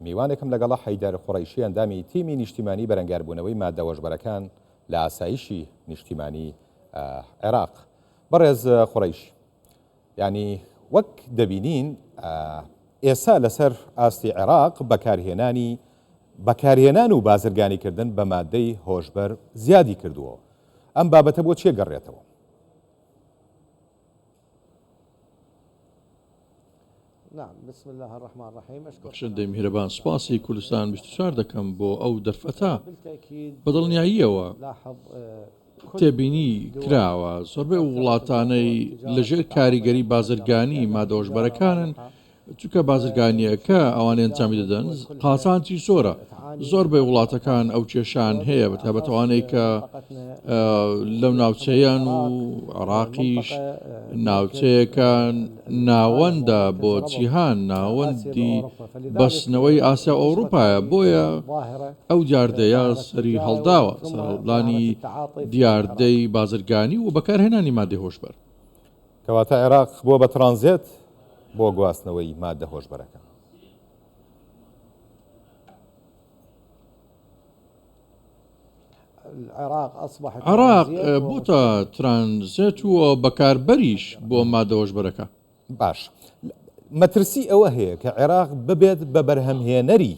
میوانێکم لەگەڵا حەیدەر قوڕیشی ئەندامی تیمی نیشتیمانی بەرەنگاربوونەوەی مادە هۆشبەرەکان لە ئاسایشی نیشتیمانی عێراق. بەڕێز قوڕیش، ینی وەک دەبینین ئێستا لەسەر ئاستی عێراق بەکارهێنان و بازرگانیکردن بە مادەی هۆشبەر زیادی کردووە. ئەم بابەتە بۆ چێ گەڕێتەوە؟ بەخشندەی میهرەبان، سپاسی کوردستان 24 دەکەم بۆ ئەو دەرفەتە بەدڵنیاییەوە تێبینی کراوە زۆربەی وڵاتانەی لەژێر کاریگەری بازرگانی مادە هۆشبەرەکانن، چونکە بازرگانیەکە ئەوانەی ئەنجامی دەدەن قاچانتی زۆرە. زۆربەی وڵاتەکان ئەو کێشان هەیە بەتابەتەوانەی کە لەو ناوچەیان و عێراقیش ناوچەیەکان ناوەندە بۆ جیهان، ناوەندی بەستنەوەی ئاسیا و ئەوروپایە، بۆیە ئەو دیاردەیە سەری هەڵداوە سەرڵانی دیاردەی بازرگانی و بەکارهێنانی مادەی هۆشبەر. کەواتە عێراق بۆ بە ترانزیت بۆ گواستنەوەی مادە هۆشبەرەکە. عێراق بۆتە ترانزیت و بەکاربەریش بۆ مادە هۆشبەرەکە. باش، مەترسی ئەوە هەیە کە عێراق ببێت بە بەرهەمهێنەری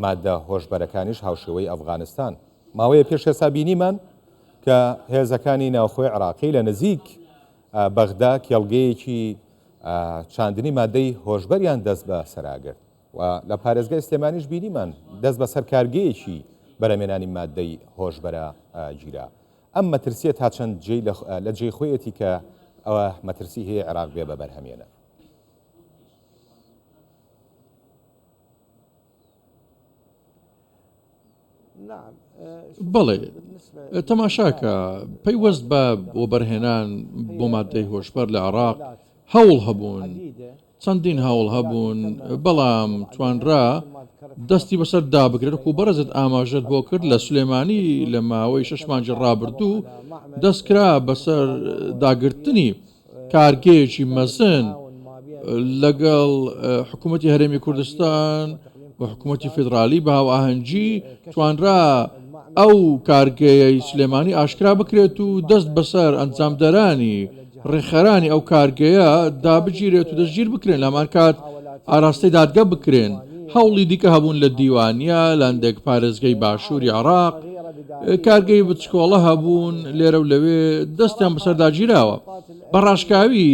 مادە هۆشبەرەکانیش هاوشێوەی ئەفغانستان. ماوەیە پێش هێستا بینیمان کە هێزەکانی ناوخۆی عێراقی لە نزیک بەغدا کێڵگەیەکی چاندنی مادەی هۆشبەریان دەست بە سەراگرت و لە پارێزگای سلێمانیش بینیمان دەست بە سەرکارگەیەکی بەرەمێنانی مادەی هۆشبەرە گیرا. ئەم مەترسیە تا چەند لە جێی خۆیەتی کە ئەوە مەترسی هەیە عێراق بێ بە بەرهەمێنە. بەڵێ، تەماشاکە پەیوەست بە وەبەرهێنان بۆ مادەی هۆشبەر لە عێراق هەوڵ هەبوون، چەندین هەوڵ هەبوون، بەڵام توانرا دەستی بەسەر دابگرێت و بەڕێزت ئاماژەت بۆ کرد لە سلێمانی لە ماوەی 6 مانگی ڕابردوو دەستکرا بەسەر داگرتنی کارگەیەکی مەزن لەگەڵ حکوومەتی هەرێمی کوردستان و حکوومەتی فێدرالی بە هاوئاهەنگی توانرا ئەو کارگەیەی سلێمانی ئاشکرا بکرێت و دەست بەسەر ئەنجامدەرانی ڕێخەرانی ئەو کارگەیە دابگیرێت و دەستگیر بکرێن، لەمان کات ئاراستەی دادگە بکرێن. هەوڵی دیکە هەبوون لە دیوانیە لە هەندێک پارێزگای باشووری عێراق، کارگەی بچکۆڵە هەبوون لێرە و لەوێ دەستیان بەسەرداگیراوە. بەڕاشکاوی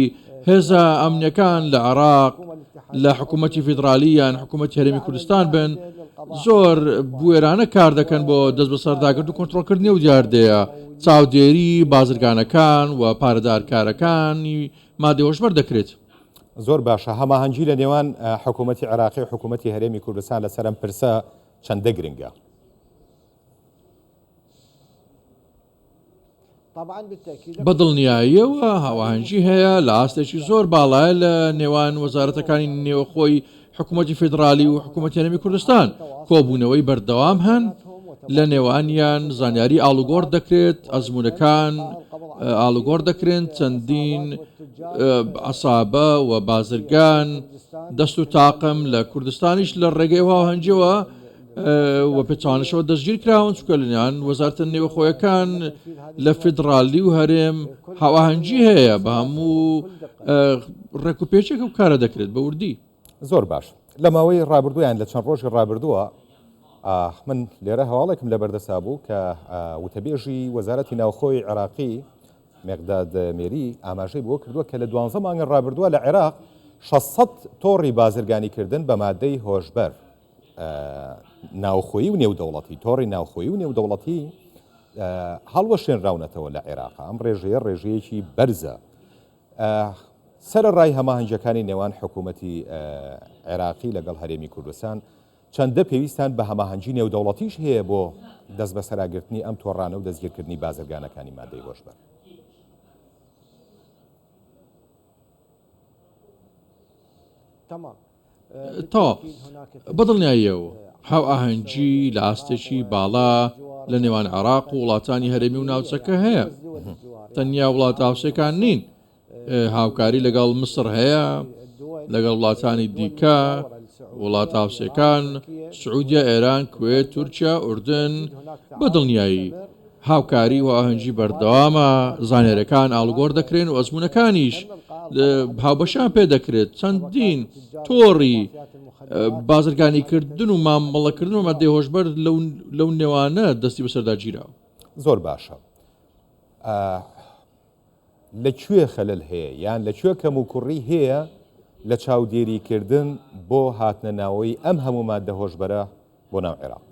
هێزە ئەمنیەکان لە عێراق لە حکوومەتی فێدرالی یان حکوومەتی هەرێمی کوردستان بن زۆر بوێرانە کار دەکەن بۆ دەست بەسەرداگرت و کۆنتڕۆلکردنی و دیاردەیە چاودێری بازرگانەکان و پارەدارکارەکانی مادەی هۆشبەر دەکرێت. زۆر باشە، هەماهەنگی لە نێوان حکوومەتی عێراقی و حکوومەتی هەرێمی کوردستان لەسەر ئەم پرسە چەندە گرنگە؟ بەدڵنیاییەوە هاوەهەنگی هەیە لە ئاستێکی زۆر باڵایە لە نێوان وەزارەتەکانی نێوەخۆی حکوومەتی فێدرالی و حکوومەتی هەرێمی کوردستان. کۆبوونەوەی بەردەوام هەن لە نێوانیان، زانیاری ئاڵوگۆڕ دەکرێت، ئەزمونەکان ئاڵوگۆڕ دەکرێن، چەندین عەسابە و بازرگان دەست و تاقم لە کوردستانیش لە ڕێگەی هاوەهەنگیەوە و پێچوانشەوە دەستگیر کراون، چونکە لەنیان وەزارەتە نێوەخۆیەکان لە فێدرالی و هەرێم هاوەهەنگی هەیە بە هەموو ڕێکوپێچێک و کارە دەکرێت بە وردی. زۆر باش، لە ماوەی ڕابردوویان لە چەند ڕۆژی ڕابردووە من لێرە هەواڵێکم لە بەردەسا بوو کە وتەبێژی وەزارەتی ناوخۆی عێراقی مێقداد مێری ئاماژەی بۆ کردووە کە لە 12 مانگی ڕابردووە لە عێراق 600 تۆڕی بازرگانیکردن بە مادەی هۆشبەر ناوخۆیی و نێودەوڵەتی، تۆڕی ناوخۆیی و نێودەوڵەتی هەڵوەشێنراونەتەوە لە عێراق. ئەم ڕێژەیە ڕێژەیەکی بەرزە. سەرەڕای هەماهەنگەکانی نێوان حکوومەتی عێراقی لەگەڵ هەرێمی کوردستان چەندە پێویستان بە هەماهەنگی نێودەوڵەتیش هەیە بۆ دەست بە سەراگرتنی ئەم تۆڕانە و دەستگیرکردنی بازرگانەکانی مادەی هۆشبەر. تا بەدڵنیاییەوە هاوئاهەنگی لە ئاستێکی باڵا لە نێوان عێراق و وڵاتانی هەرێمی و ناوچەکە هەیە. تەنیا وڵات هاوسەکان نین، هاوکاری لەگەڵ مسر هەیە، لەگەڵ وڵاتانی دیکە، وڵات هاوسێکان سعودیا ئێران کوێت تورکیا ئوردن بە دڵنیایی هاوکاری و ئاهەنگی بەردەوامە زانێرەکان ئاڵگۆڕ دەکرێن و ئەزمونونەکانیش هاوبەشان پێ دەکرێت چەندین تۆڕی بازرگانیکردن و مامەڵەکردن و مادەی هۆشبەر لەو نێوانە دەستی بەسەردا گیراوە. زۆر باشە. لەکوێ خەلل هەیە یان لەکوێ کەم و کوڕی هەیە لە چاودێریکردن بۆ هاتنە ناوەی ئەم هەموو مادە هۆشبەرە بۆ ناو عێراق؟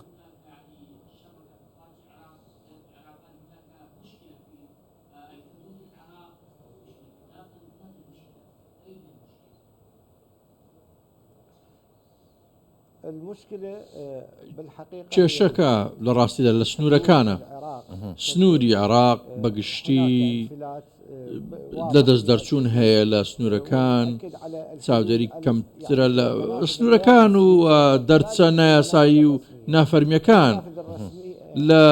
کێشەکە لە ڕاستیدا لە سنوورەکانە سنووری عێراق بەگشتی لە دەست دەرچوون هەیە لە سنوورەکان چاودێری کەمترە لە سنوورەکان و دەرچە نایاسایی و نافەرمیەکان لە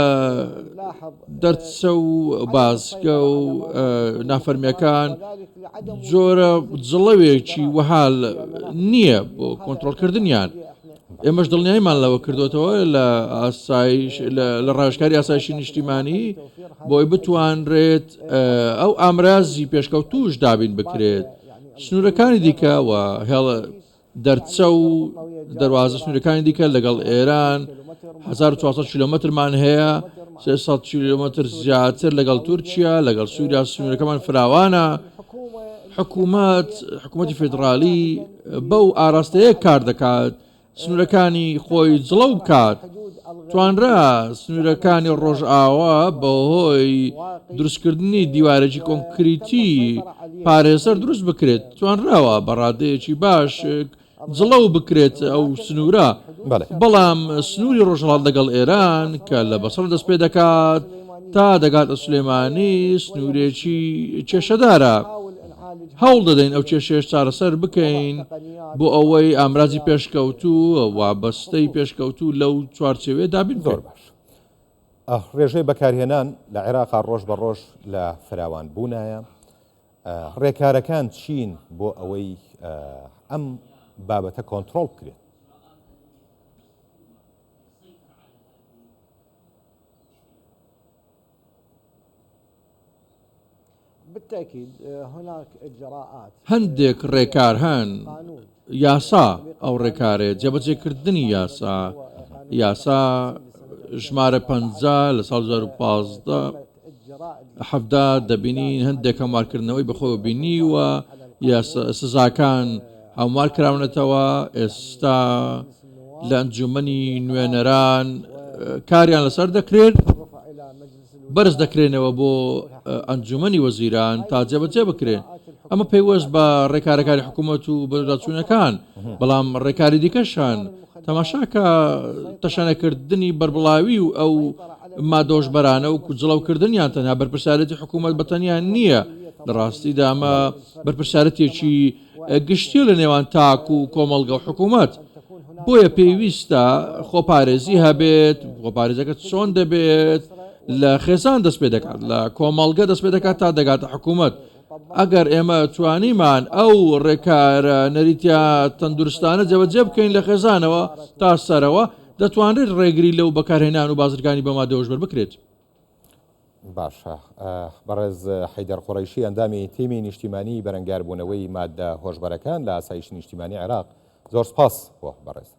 دەرچە و باسکە و نافەرمیەکان جۆرە جڵەوێکی وەحال نییە بۆ کۆنتڕۆڵکردنیان. ئێمەش دڵنیایمان لەوە کردوتەوە لە ئاسایش لە ڕێژکاری ئاسایشی نیشتیمانی بۆی بتوانرێت ئەو ئامرازی پێشکەوتوش دابین بکرێت. سنوورەکانی دیکە و هێڵە دەرچە و دەواازە سنوورەکانی دیکە لەگەڵ ئێران 1400 کیلومترمان هەیە 300 کیلومتر زیاتر لەگەڵ تورکیا لەگەڵ سووریا سنوورەکەمان فراوانە. حکوومەتی فێدرالی بەو ئاراستەیە کار دەکات سنوورەکانی خۆی جڵە و بکات. توانرا سنوورەکانی ڕۆژئاوا بەهۆی دروستکردنی دیوارێکی کۆنکریتی پارێزەر دروست بکرێت. توانراوە بەڕادەیەکی باش جڵە و بکرێت ئەو سنوورە. بەڵام سنووری ڕۆژهەڵات لەگەڵ ئێران کە لە بەسەر دەست پێ دەکات تا دەگاتە سولێمانی سنوورێکی کێشەدارە. هەوڵ دەدەین ئەو کێشەیەش چارەسەر بکەین بۆ ئەوەی ئامرازی پێشکەوتوو وابەستەی پێشکەوتوو لەو چوارچێوێ دابین. زۆر باش. ڕێژەی بەکارهێنان لە عێراقا ڕۆژ بە ڕۆژ لە فراوان بوونایە. ڕێکارەکان چین بۆ ئەوەی ئەم بابەتە کۆنتڕۆڵ بکرێت؟ هەندێک ڕێکار هەن یاسا ئەو ڕێکارێت جێبەجێکردنی یاسا ژمارە 50 لە ساڵ 2015 دەبینین هەندێک هەموارکردنەوەی بەخۆ بینیوە سزاکان هەموار کراونەتەوە. ئێستا لە ئەنجومەنی نوێنەران کاریان لەسەر دەکرێت بەرز دەکرێنەوە بۆ ئەنجومەنی وەزیران تا جێبەجێ بکرێن. ئەمە پەیوەست بە ڕێکارەکانی حکوومەت و بەدەچوونەکان. بەڵام ڕێکاری دیکەشان تەماشاکە تەشانەکردنی بربڵاوی و ئەو مادۆژبەرانە و جڵەوکردنیان تەنها بەرپرسیارەتی حکوومەت بەتەنیان نییە. لە ڕاستیدا ئەمە بەرپرسیارەتێکی گشتی لە نێوان تاک و کۆمەڵگە و حکوومەت. بۆیە پێویستە خۆپارێزی هەبێت. خۆپارێزەکە چۆن دەبێت؟ لە خێزان دەست پێ دەکات لە کۆمەڵگە دەست پێ دەکات تا دەگاتە حکوومەت. ئەگەر ئێمە توانیمان ئەو ڕێکارە نەریتیا تەندروستانە جێبەجێ بکەین لە خێزانەوە تا سەرەوە دەتوانرێت ڕێگری لەو بەکارهێنان و بازرگانی بە مادە هۆشبەر بکرێت. باشە. بەڕێز حەیدەر قوڕەیشی ئەندامی تیمی نیشتیمانی بەرەنگاربوونەوەی مادە هۆشبەرەکان لە ئاسایشی نیشتیمانی عێراق. زۆر سپاس بۆ بەڕێز.